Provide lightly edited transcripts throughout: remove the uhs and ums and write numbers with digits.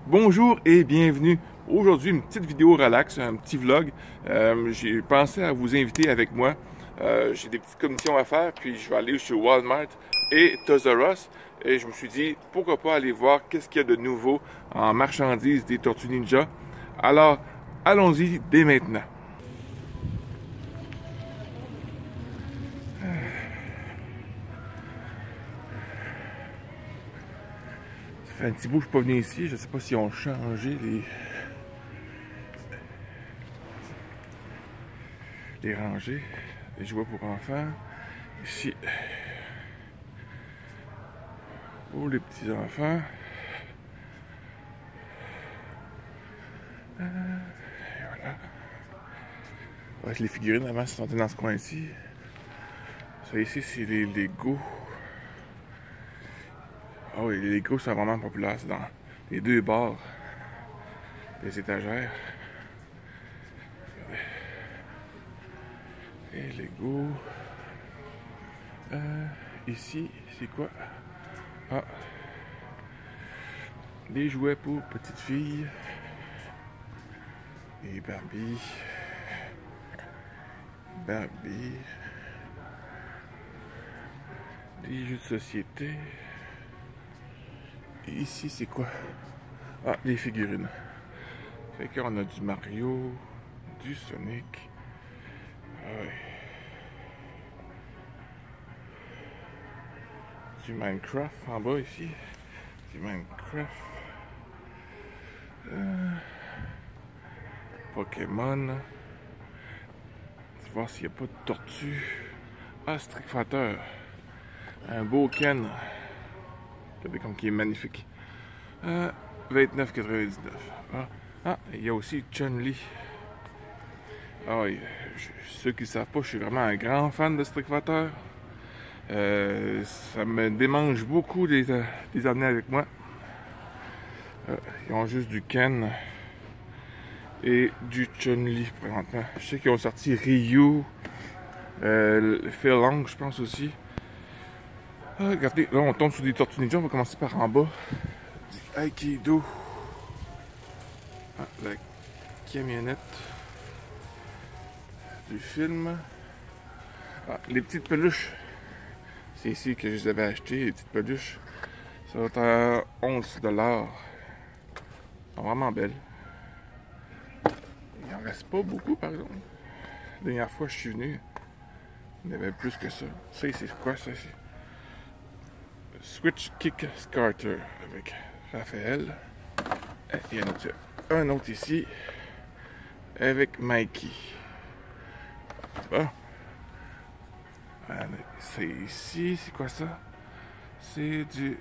Bonjour et bienvenue. Aujourd'hui, une petite vidéo relax, un petit vlog. J'ai pensé à vous inviter avec moi. J'ai des petites commissions à faire, puis je vais aller chez Walmart et Toys R Us. Et je me suis dit, pourquoi pas aller voir qu'est-ce qu'il y a de nouveau en marchandises des Tortues Ninja. Alors, allons-y dès maintenant. Ça fait un petit bout que je suis pas venu ici. Je ne sais pas si on changé les rangées. Les jouets pour enfants. Ici. Pour les petits enfants. Voilà. Ouais, les figurines avant sont dans ce coin-ci. Ça ici, c'est les Lego. Ah oui, les Lego sont vraiment populaires. C'est dans les deux bords des étagères. Et Lego. Ici, c'est quoi? Ah. Des jouets pour petites filles. Et Barbie. Des jeux de société. Et ici, c'est quoi? Ah, des figurines. Fait qu'on a du Mario, du Sonic. Ah ouais. Du Minecraft en bas ici. Du Minecraft. Pokémon. On va voir s'il n'y a pas de tortue. Ah, Street Fighter. Un beau Ken. Regardez comme qui est magnifique. 29,99. Ah, il y a aussi Chun-Li. Ah oui, ceux qui ne savent pas, je suis vraiment un grand fan de Street Fighter. Ça me démange beaucoup de les amener avec moi. Ils ont juste du Ken et du Chun-Li présentement. Je sais qu'ils ont sorti Ryu, Phil Long, je pense aussi. Ah, regardez, là on tombe sur des Tortues Ninja. On va commencer par en bas. Du Aikido. Ah, la camionnette du film. Ah, les petites peluches. C'est ici que je les avais achetées, les petites peluches. Ça va être à 11 $. Elles sont vraiment belles. Il n'en reste pas beaucoup, par exemple. La dernière fois que je suis venu, il y en avait plus que ça. Ça, c'est quoi, ça? Switch Kick Starter avec Raphaël. Et il y en a un autre ici avec Mikey. Bon. C'est ici, c'est quoi ça? C'est du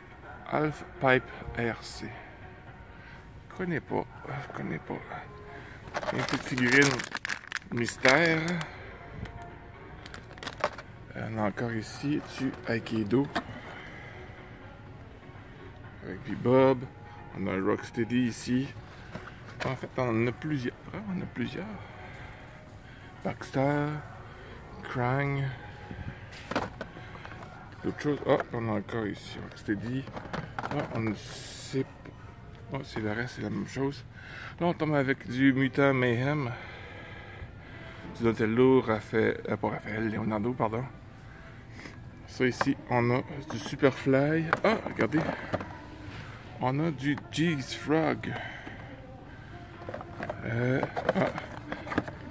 Half Pipe RC. Je connais pas. Une petite figurine mystère. On a encore ici du Aikido. Avec du Bob. On a un Rocksteady ici. En fait, on en a plusieurs. Baxter. Krang. D'autres choses. Ah, on a encore ici Rocksteady. Ah, on ne sait pas. Oh, c'est le reste, c'est la même chose. Là, on tombe avec du Mutant Mayhem. Du Donatello, pas Raphaël, Leonardo, pardon. Ça ici, on a du Superfly. Ah, regardez. On a du Geese Frog.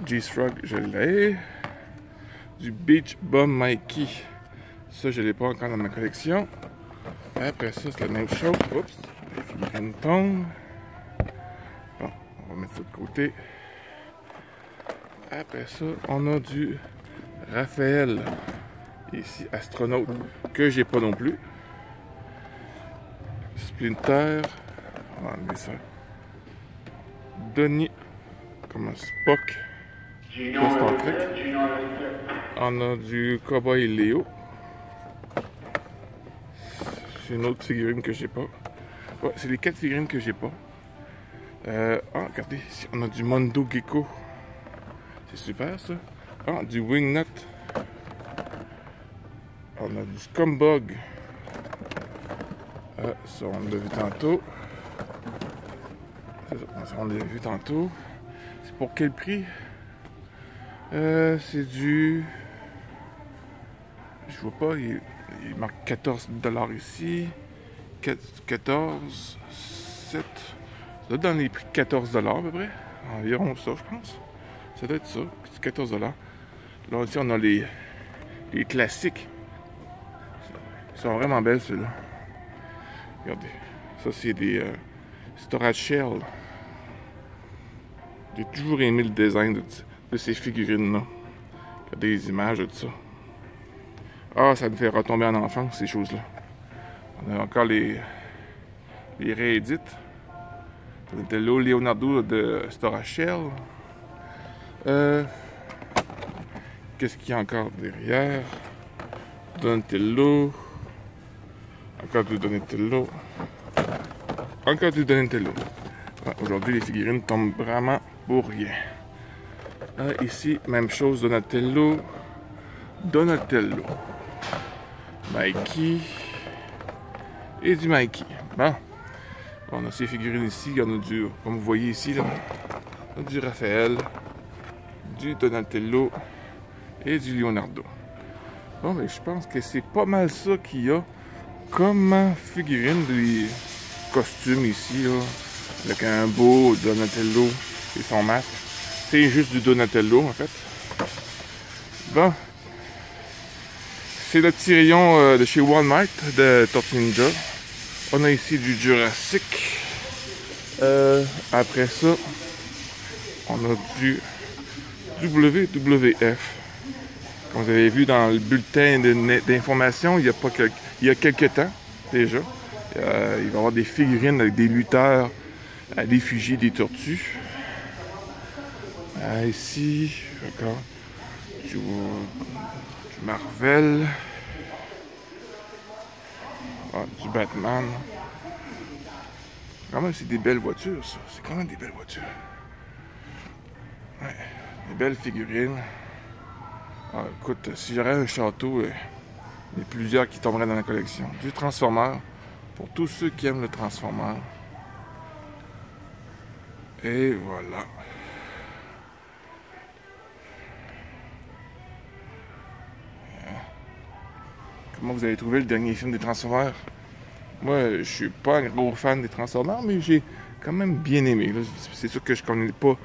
Geese Frog, je l'ai. Du Beach Bum Mikey. Ça, je ne l'ai pas encore dans ma collection. Après ça, c'est la même chose. Oups, les figurines tombent. Bon, on va mettre ça de côté. Après ça, on a du Raphaël. Ici, astronaute, que j'ai pas non plus. Splinter. On va enlever ça. Donnie, comme un Spock. De Star Trek. On a du Cowboy Léo. C'est une autre figurine que j'ai pas. Ouais, c'est les 4 figurines que j'ai pas. Regardez, ici, on a du Mondo Gecko. C'est super ça. Ah, du Wingnut. On a du Scumbug. Ça, on l'a vu tantôt. On l'a vu tantôt. C'est pour quel prix? C'est du... Je vois pas, il marque 14 $ ici. 14, 7... Ça doit être dans les prix de 14 $ à peu près. Environ ça, je pense. Ça doit être ça, 14 $. Là aussi, on a les classiques. Ils sont vraiment belles, ceux-là. Regardez. Ça, c'est des storage shell. J'ai toujours aimé le design de ces figurines-là. Regardez les images de ça. Ah, ça me fait retomber en enfance, ces choses-là. On a encore les réédites. Donatello, Leonardo de Storage Shell. Qu'est-ce qu'il y a encore derrière? Donatello. Encore du Donatello. Encore du Donatello. Aujourd'hui, les figurines tombent vraiment pour rien. Ici, même chose, Donatello. Donatello. Mikey. Et du Mikey. Bon. On a ces figurines ici. Il y en a du, comme vous voyez ici, là, on a du Raphaël, du Donatello et du Leonardo. Bon, mais je pense que c'est pas mal ça qu'il y a comme figurine des costumes ici, là, avec un beau Donatello et son masque. C'est juste du Donatello, en fait. Bon. C'est le petit rayon de chez Walmart de Tortue Ninja. On a ici du Jurassic. Après ça, on a du WWF. Comme vous avez vu dans le bulletin d'information, il y a quelques temps déjà. Il va y avoir des figurines avec des lutteurs à l'effigie des tortues. Ici, encore du Marvel. Du Batman. Quand même, c'est des belles voitures, ça. C'est quand même des belles voitures. Ouais, des belles figurines. Écoute, si j'aurais un château, il y a plusieurs qui tomberaient dans la collection. Du Transformer, pour tous ceux qui aiment le Transformer. Et voilà. Comment vous avez trouvé le dernier film des Transformers? Moi, je suis pas un gros fan des Transformers, mais j'ai quand même bien aimé. C'est sûr que je connais pas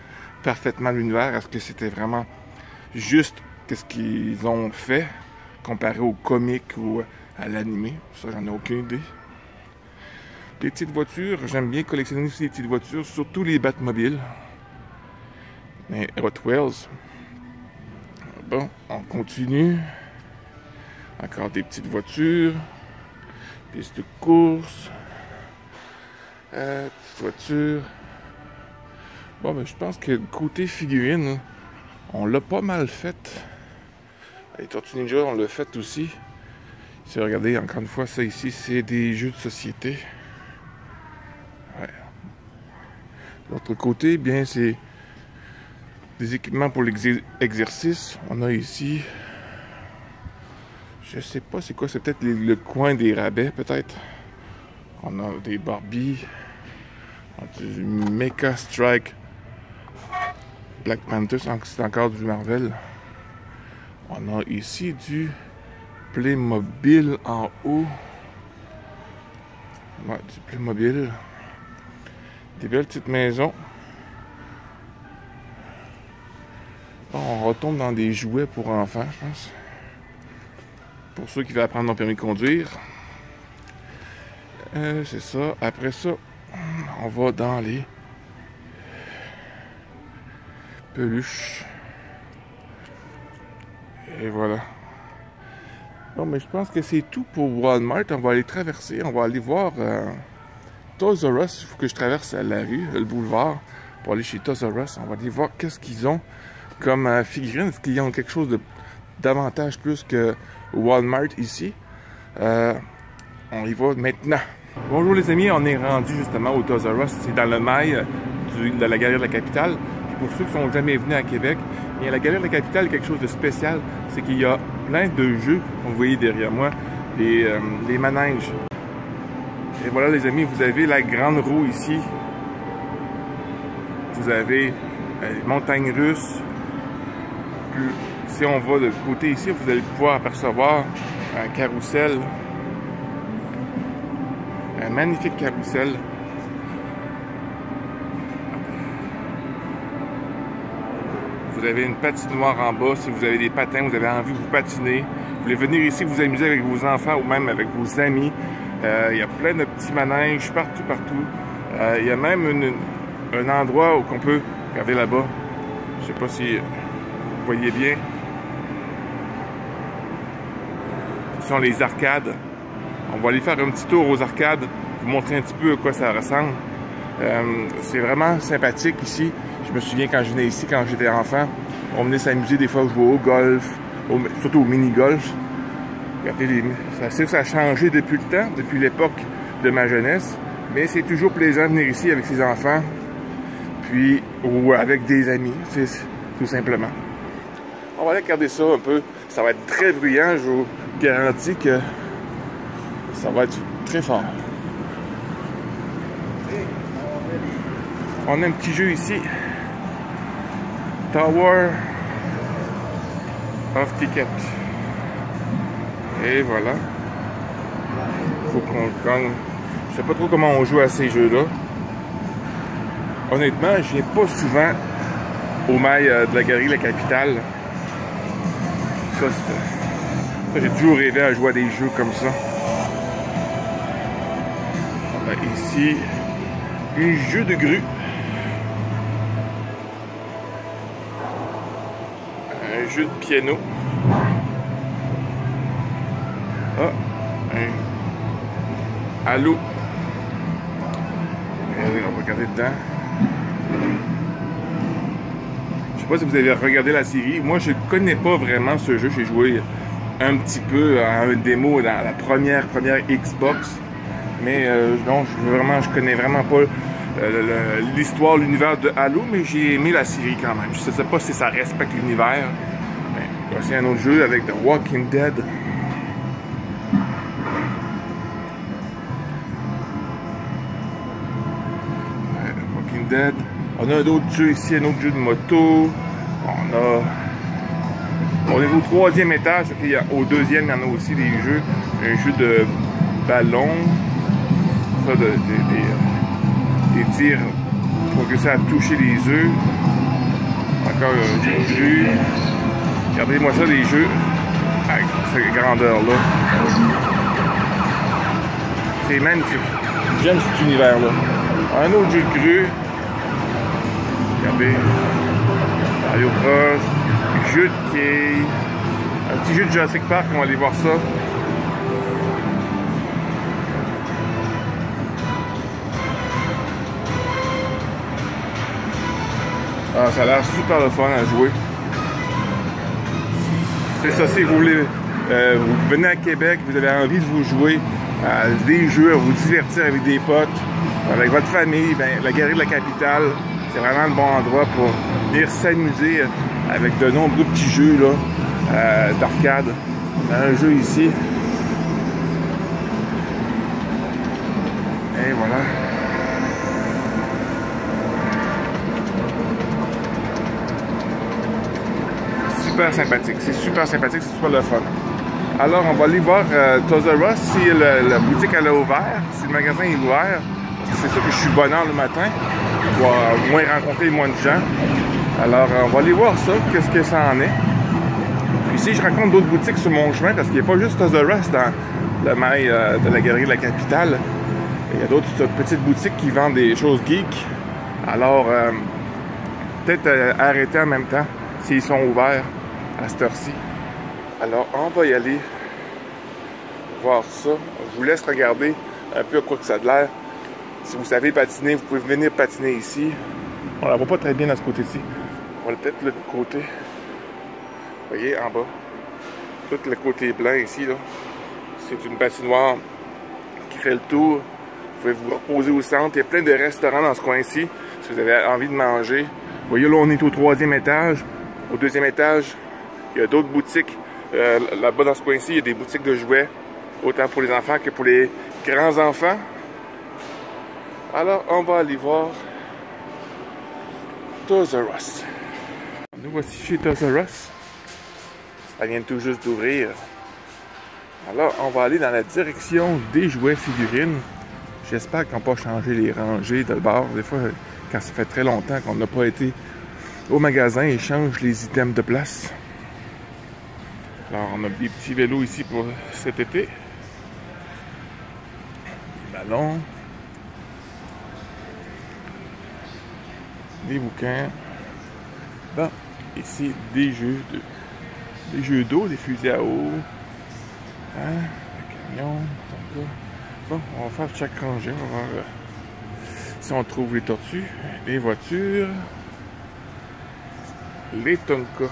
parfaitement l'univers. Est-ce que c'était vraiment juste qu'est-ce qu'ils ont fait comparé au comique ou à l'animé? Ça, j'en ai aucune idée. Les petites voitures, j'aime bien collectionner aussi les petites voitures, surtout les Batmobiles. Les Hot Wheels. Bon, on continue. Encore des petites voitures. Piste de course. Petite voiture. Bon, mais je pense que le côté figurine, on l'a pas mal fait. Les Tortues Ninja, on l'a fait aussi. Si vous regardez, encore une fois, ça ici, c'est des jeux de société. Ouais. L'autre côté, bien, c'est des équipements pour l'exercice. On a ici... Je sais pas c'est quoi, c'est peut-être le coin des rabais, peut-être. On a des Barbie, on a du Mecha Strike, Black Panther, c'est encore du Marvel. On a ici du Playmobil en haut. Ouais, du Playmobil. Des belles petites maisons. Bon, on retombe dans des jouets pour enfants, je pense. Pour ceux qui veulent apprendre leur permis de conduire. C'est ça. Après ça, on va dans les peluches. Et voilà. Bon, mais je pense que c'est tout pour Walmart. On va aller traverser. On va aller voir Toys R Us. Il faut que je traverse la rue, le boulevard, pour aller chez Toys R Us. On va aller voir qu'est-ce qu'ils ont comme figurines. Est-ce qu'ils ont quelque chose de davantage plus que Walmart ici? On y va maintenant. Bonjour les amis, on est rendu justement au Toys R Us. C'est dans le mail de la Galerie de la Capitale. Puis pour ceux qui ne sont jamais venus à Québec, bien, la Galerie de la Capitale, quelque chose de spécial, c'est qu'il y a plein de jeux, comme vous voyez derrière moi, des manèges. Et voilà les amis, vous avez la grande roue ici. vous avez les montagnes russes. Puis, si on va de côté ici, vous allez pouvoir apercevoir un carrousel. Un magnifique carrousel. Vous avez une patinoire en bas. Si vous avez des patins, vous avez envie de vous patiner. Vous voulez venir ici vous amuser avec vos enfants ou même avec vos amis. Il y a plein de petits manèges partout. Il y a même un endroit où on peut... Regardez là-bas. Je sais pas si vous voyez bien. Ce sont les arcades. On va aller faire un petit tour aux arcades. Vous montrer un petit peu à quoi ça ressemble. C'est vraiment sympathique ici. Je me souviens quand je venais ici, quand j'étais enfant, on venait s'amuser des fois, jouer au golf, surtout au mini-golf. Regardez, ça a changé depuis le temps, depuis l'époque de ma jeunesse, mais c'est toujours plaisant de venir ici avec ses enfants, puis ou avec des amis, tout simplement. On va aller regarder ça un peu. Ça va être très bruyant, je vous garantis que ça va être très fort. On a un petit jeu ici. Tower of Ticket. Et voilà. Faut qu'on gagne. Je sais pas trop comment on joue à ces jeux-là. Honnêtement, je viens pas souvent au mail de la galerie La Capitale. Ça j'ai toujours rêvé à jouer à des jeux comme ça. On a ici un jeu de grue. Un jeu de piano. Ah, un Halo. Regardez, on va regarder dedans. Je sais pas si vous avez regardé la série. Moi, je connais pas vraiment ce jeu. J'ai joué un petit peu à un démo dans la première Xbox. Mais non, je connais vraiment pas l'histoire, l'univers de Halo, mais j'ai aimé la série quand même. Je sais pas si ça respecte l'univers. Voici un autre jeu avec The Walking Dead. Walking Dead. On a un autre jeu ici, un autre jeu de moto. On est au troisième étage. Au deuxième, il y en a aussi des jeux. Un jeu de ballon. Ça, des tirs pour que ça touche les œufs. Encore un jeu de jeu. Regardez-moi ça, les jeux avec cette grandeur-là. C'est magnifique. J'aime cet univers-là. Un autre jeu de grue. Regardez. Mario Bros. Jeu de quilles. Un petit jeu de Jurassic Park, on va aller voir ça. Ah, ça a l'air super le fun à jouer. C'est ça, si vous voulez, vous venez à Québec, vous avez envie de vous jouer à des jeux, à vous divertir avec des potes, avec votre famille, ben, la galerie de la Capitale, c'est vraiment le bon endroit pour venir s'amuser avec de nombreux petits jeux d'arcade. On a un jeu ici. Et voilà. Super sympathique, c'est super sympathique, c'est super le fun. Alors on va aller voir Toys R Us si la boutique elle est ouverte, si le magasin est ouvert. C'est sûr que je suis bonne heure le matin pour au moins rencontrer moins de gens. Alors on va aller voir ça, qu'est-ce que ça en est. Ici je rencontre d'autres boutiques sur mon chemin parce qu'il n'y a pas juste Toys R Us dans le mail de la galerie de la Capitale. Il y a d'autres petites boutiques qui vendent des choses geeks. Alors peut-être arrêter en même temps s'ils sont ouverts à cette heure-ci. Alors, on va y aller voir ça. Je vous laisse regarder un peu à quoi que ça a l'air. Si vous savez patiner, vous pouvez venir patiner ici. On la voit pas très bien dans ce côté-ci. On va peut-être le côté. Vous voyez, en bas. Tout le côté blanc ici, là. C'est une patinoire qui fait le tour. Vous pouvez vous reposer au centre. Il y a plein de restaurants dans ce coin-ci. Si vous avez envie de manger. Vous voyez, là, on est au troisième étage. Au deuxième étage, il y a d'autres boutiques. Là-bas, dans ce coin-ci, il y a des boutiques de jouets, autant pour les enfants que pour les grands-enfants. Alors, on va aller voir Toys R Us. Nous voici chez Toys R Us. Ça vient tout juste d'ouvrir. Alors, on va aller dans la direction des jouets figurines. J'espère qu'on n'a pas changé les rangées de bord. Des fois, quand ça fait très longtemps qu'on n'a pas été au magasin, ils changent les items de place. Alors, on a des petits vélos ici pour cet été. Des ballons. Des bouquins. Bon, ici, des jeux d'eau, des fusils à eau. Hein, un camion, donc, bon, on va faire chaque rangée, on va voir si on trouve les tortues, les voitures, les Tonka.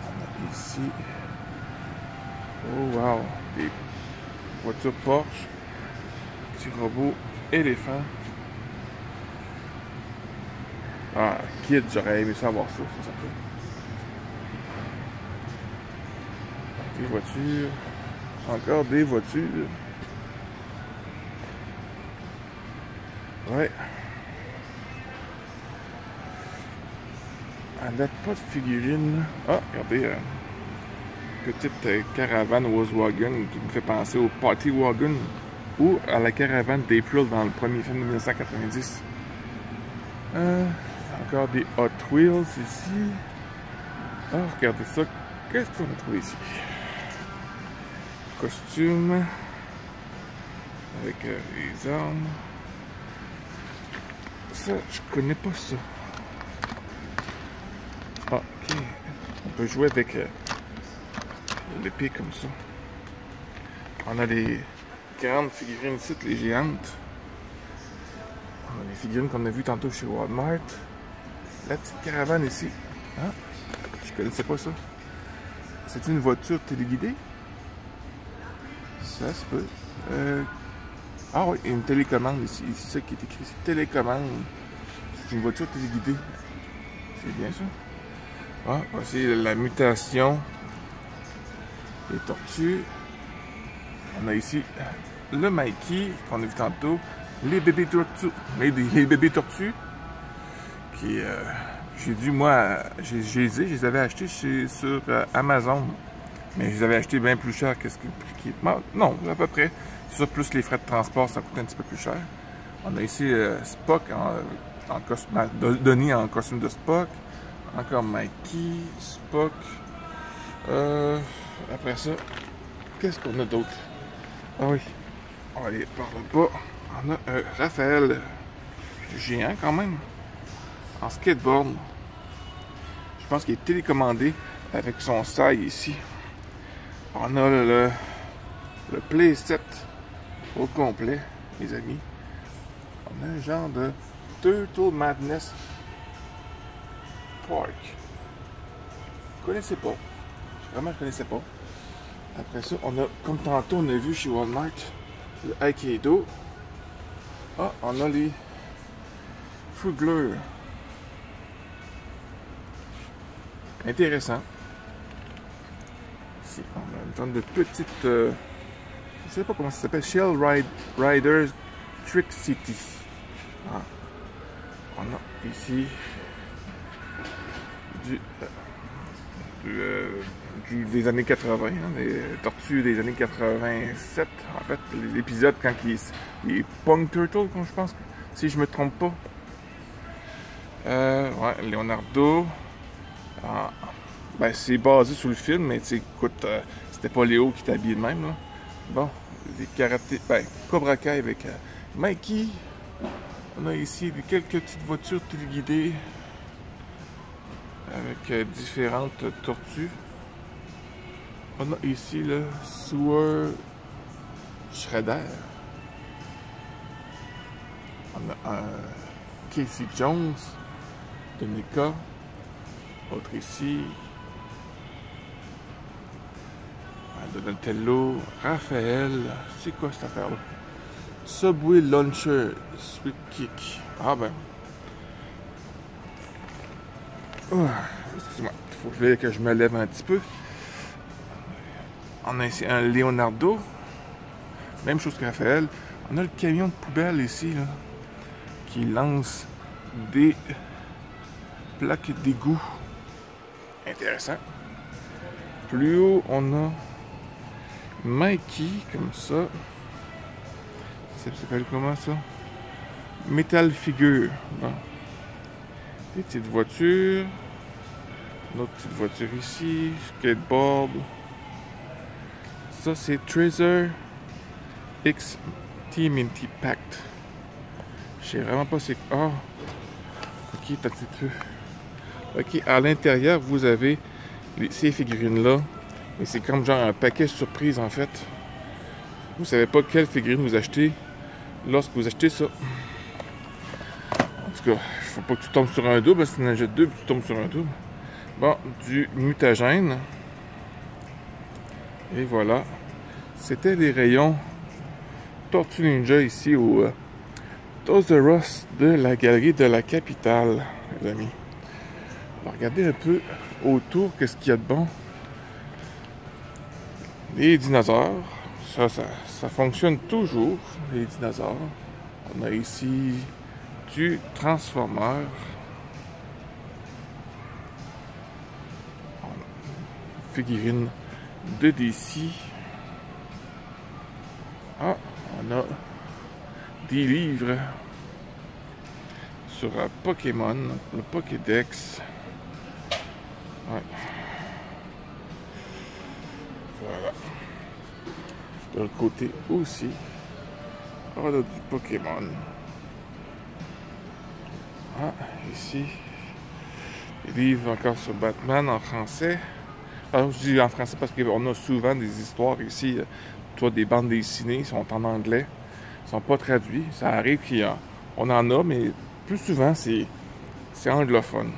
On a ici, oh wow, des voitures Porsche, petits robots, éléphants. Ah, Kid, j'aurais aimé savoir ça, ça peut. Des voitures. Encore des voitures. Ouais. À date, pas de figurines. Ah, regardez. Petite caravane Volkswagen qui me fait penser au Party Wagon ou à la caravane d'April dans le premier film de 1990. Encore des Hot Wheels ici. Ah, regardez ça. Qu'est-ce qu'on a trouvé ici? Costume avec les armes. Ça, je connais pas ça. Ah, ok. On peut jouer avec l'épée comme ça. On a les grandes figurines ici, les géantes. On a les figurines qu'on a vues tantôt chez Walmart. La petite caravane ici. Ah, je connaissais pas ça. C'est une voiture téléguidée? Ça se peut. Ah oui, il y a une télécommande ici. C'est ça qui est écrit. C'est télécommande. C'est une voiture téléguidée. C'est bien ça. Ah, voici la mutation des tortues. On a ici le Mikey qu'on a vu tantôt. Les bébés tortues. Les bébés tortues. Qui, j'ai dû, moi, je les avais achetés sur Amazon. Mais je les avais achetés bien plus cher que ce qui non, à peu près. C'est ça, plus les frais de transport, ça coûte un petit peu plus cher. On a ici Spock en costume, Donnie en costume de Spock. Encore Mikey, Spock. Après ça, qu'est-ce qu'on a d'autre? Ah oui, on va aller par là-bas. On a Raphaël, géant quand même, en skateboard. Je pense qu'il est télécommandé avec son sail ici. On a le playset au complet, les amis. On a un genre de Turtle Madness Park. Je connaissais pas. Vraiment, je connaissais pas. Après ça, on a, comme tantôt, on a vu chez Walmart, le Aikido. Ah, on a les Frugler. Intéressant. Ici, on a une sorte de petite... je sais pas comment ça s'appelle. Shell Riders Trick City. Ah. On a ici des années 80, hein, des tortues des années 87. En fait, l'épisode quand les Punk Turtles, je pense, si je me trompe pas. Ouais, Leonardo. Ah, ben, c'est basé sur le film, mais tu sais, écoute, c'était pas Léo qui était habillé de même, là. Bon, des karatés, ben, Cobra Kai avec Mikey. On a ici quelques petites voitures téléguidées avec différentes tortues. On a ici le Sewer Shredder. On a un Casey Jones de NECA. Autre ici. Donatello, Raphaël. C'est quoi cette affaire-là? Subway Launcher, Sweet Kick. Ah ben. Oh, excusez-moi, il faut que je me lève un petit peu. On a ici un Leonardo. Même chose que Raphaël. On a le camion de poubelle ici, là, qui lance des plaques d'égout. Intéressant. Plus haut, on a Mikey, comme ça. Ça s'appelle comment ça? Metal Figure. Bon. Des petites voitures. Une autre petite voiture ici. Skateboard. Ça, c'est Tracer X TMNT Pact. Je sais vraiment pas c'est... Ah! Ok, t'as un petit peu. Ok, à l'intérieur, vous avez ces figurines-là. Mais c'est comme genre un paquet surprise, en fait. Vous savez pas quelle figurine vous achetez lorsque vous achetez ça. En tout cas, il faut pas que tu tombes sur un double. Si tu en achètes deux, puis tu tombes sur un double. Bon, du mutagène. Et voilà. C'était les rayons Tortue Ninja ici au Toys R Us de la galerie de la capitale, les amis. On va regarder un peu autour, qu'est-ce qu'il y a de bon. Les dinosaures, ça fonctionne toujours, les dinosaures. On a ici du Transformer. Figurine de DC. Ah, on a des livres sur Pokémon, le Pokédex. Ouais. Voilà. De l'autre côté aussi, on a du Pokémon. Ah, ici, des livres encore sur Batman en français. Alors, je dis en français parce qu'on a souvent des histoires ici, toi, des bandes dessinées, sont en anglais, ils sont pas traduits. Ça arrive qu'on en a, mais plus souvent, c'est anglophone.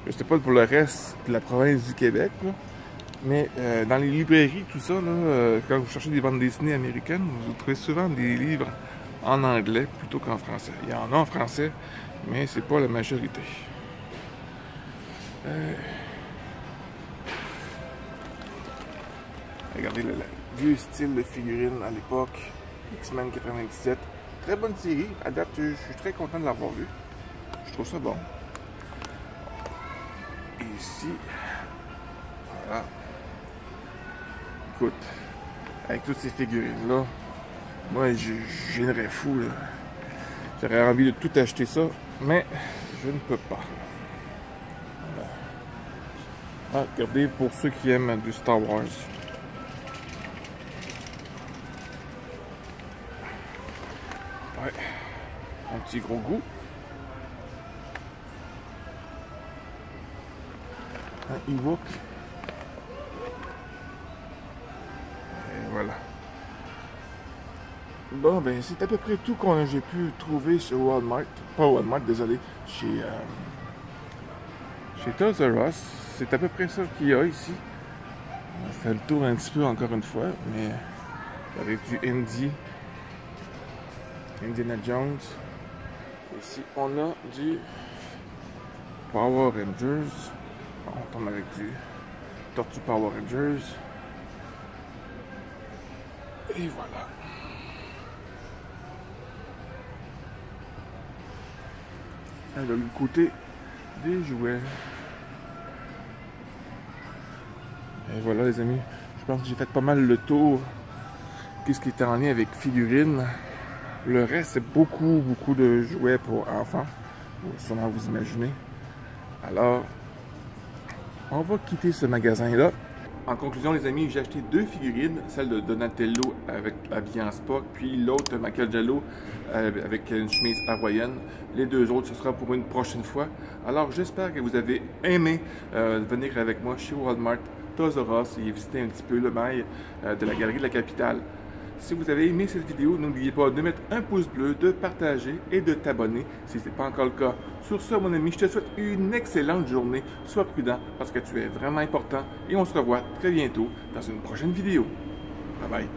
Je sais pas pour le reste de la province du Québec, là, mais dans les librairies, tout ça, là, quand vous cherchez des bandes dessinées américaines, vous trouvez souvent des livres en anglais plutôt qu'en français. Il y en a en français, mais c'est pas la majorité. Regardez le vieux style de figurine à l'époque, X-Men 97. Très bonne série. À date, je suis très content de l'avoir vu. Je trouve ça bon. Et ici, voilà. Écoute, avec toutes ces figurines-là, moi, je viendrais fou, là. J'aurais envie de tout acheter ça, mais je ne peux pas. Ah, regardez, pour ceux qui aiment du Star Wars. Ouais, un petit gros goût. Un Ewok. Et voilà. Bon, ben, c'est à peu près tout que j'ai pu trouver sur Walmart. Pas Walmart, désolé. Chez Toys R Us. C'est à peu près ça qu'il y a ici. On fait le tour un petit peu encore une fois, mais avec du Indiana Jones. Ici, on a du Power Rangers. On tombe avec du Tortue Power Rangers. Et voilà. Alors, le côté des jouets. Et voilà, les amis. Je pense que j'ai fait pas mal le tour. Qu'est-ce qui est en lien avec figurines. Le reste, c'est beaucoup de jouets pour enfants. Vous pouvez sûrement vous imaginer. Alors, on va quitter ce magasin-là. En conclusion, les amis, j'ai acheté deux figurines. Celle de Donatello avec habillé en Spock, puis l'autre, Michelangelo, avec une chemise hawaïenne. Les deux autres, ce sera pour une prochaine fois. Alors, j'espère que vous avez aimé venir avec moi chez Walmart, Toys R Us et visiter un petit peu le mail de la galerie de la capitale. Si vous avez aimé cette vidéo, n'oubliez pas de mettre un pouce bleu, de partager et de t'abonner si ce n'est pas encore le cas. Sur ce, mon ami, je te souhaite une excellente journée. Sois prudent parce que tu es vraiment important et on se revoit très bientôt dans une prochaine vidéo. Bye bye.